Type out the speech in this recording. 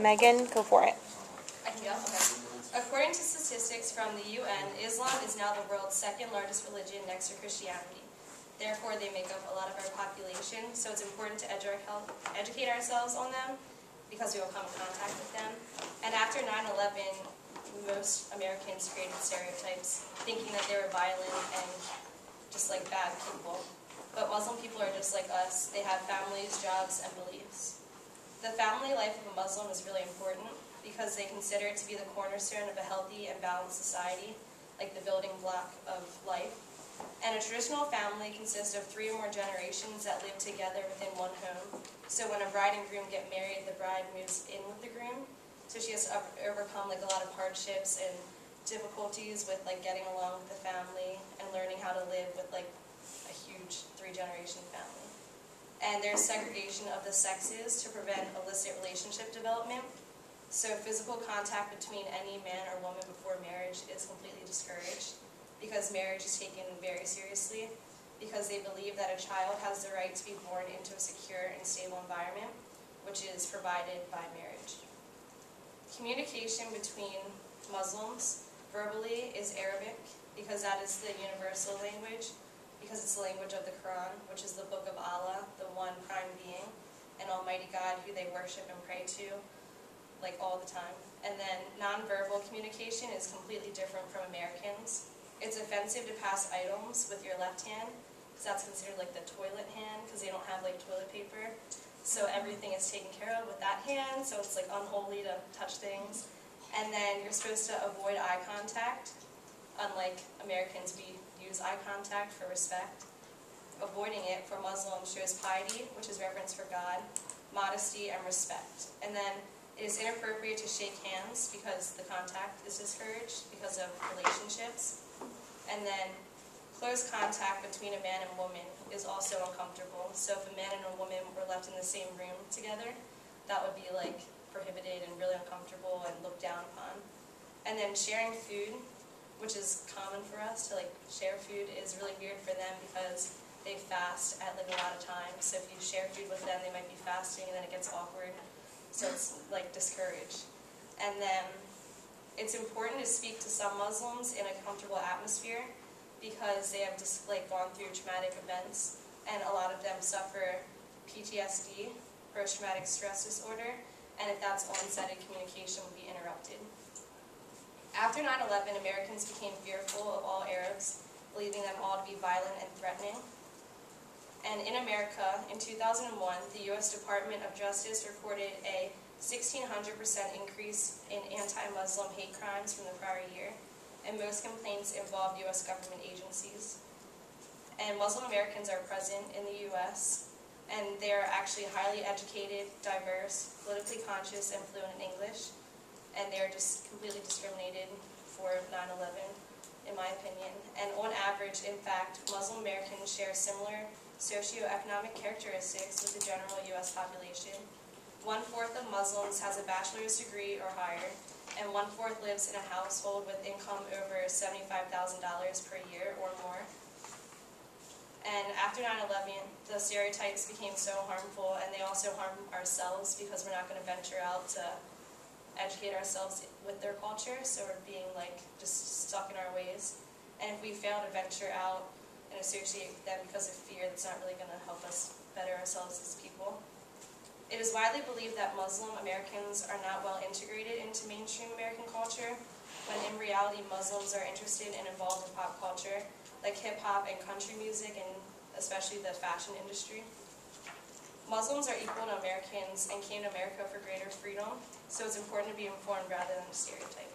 Megan, go for it. I can go? Okay. According to statistics from the UN, Islam is now the world's second largest religion next to Christianity. Therefore, they make up a lot of our population, so it's important to educate ourselves on them because we will come in contact with them. And after 9/11, most Americans created stereotypes, thinking that they were violent and just like bad people. But Muslim people are just like us. They have families, jobs, and beliefs. The family life of a Muslim is really important because they consider it to be the cornerstone of a healthy and balanced society, like the building block of life. And a traditional family consists of 3 or more generations that live together within one home. So when a bride and groom get married, the bride moves in with the groom. So she has to overcome like a lot of hardships and difficulties with like getting along with the family and learning how to live with like a huge 3-generation family. And there's segregation of the sexes to prevent illicit relationship development. So physical contact between any man or woman before marriage is completely discouraged because marriage is taken very seriously because they believe that a child has the right to be born into a secure and stable environment, which is provided by marriage. Communication between Muslims verbally is Arabic because that is the universal language, because it's the language of the Quran, which is the book of Allah, the one prime being, and Almighty God who they worship and pray to, like all the time. And then nonverbal communication is completely different from Americans. It's offensive to pass items with your left hand, because that's considered like the toilet hand, because they don't have like toilet paper. So everything is taken care of with that hand, so it's like unholy to touch things. And then you're supposed to avoid eye contact. Unlike Americans, we use eye contact for respect. Avoiding it for Muslims shows piety, which is reverence for God, modesty, and respect. And then it is inappropriate to shake hands because the contact is discouraged because of relationships. And then close contact between a man and woman is also uncomfortable. So if a man and a woman were left in the same room together, that would be like prohibited and really uncomfortable and looked down upon. And then sharing food, which is common for us to like share food, is really weird for them because they fast at like a lot of times. So if you share food with them, they might be fasting and then it gets awkward. So it's like discouraged. And then it's important to speak to some Muslims in a comfortable atmosphere because they have just like gone through traumatic events, and a lot of them suffer PTSD, post-traumatic stress disorder, and if that's onset, communication will be interrupted. After 9/11, Americans became fearful of all Arabs, believing them all to be violent and threatening. And in America, in 2001, the U.S. Department of Justice recorded a 1,600% increase in anti-Muslim hate crimes from the prior year, and most complaints involved U.S. government agencies. And Muslim Americans are present in the U.S., and they are actually highly educated, diverse, politically conscious, and fluent in English, and they are just completely discriminated for 9/11, in my opinion. And on average, in fact, Muslim Americans share similar socioeconomic characteristics with the general U.S. population. 1/4 of Muslims has a bachelor's degree or higher, and 1/4 lives in a household with income over $75,000 per year or more. And after 9/11, the stereotypes became so harmful, and they also harm ourselves because we're not going to venture out to educate ourselves with their culture, so we're being like just stuck in our ways. And if we fail to venture out and associate with them because of fear, that's not really going to help us better ourselves as people. It is widely believed that Muslim Americans are not well integrated into mainstream American culture, when in reality Muslims are interested and involved in pop culture, like hip-hop and country music, and especially the fashion industry. Muslims are equal to Americans and came to America for greater freedom, so it's important to be informed rather than a stereotype.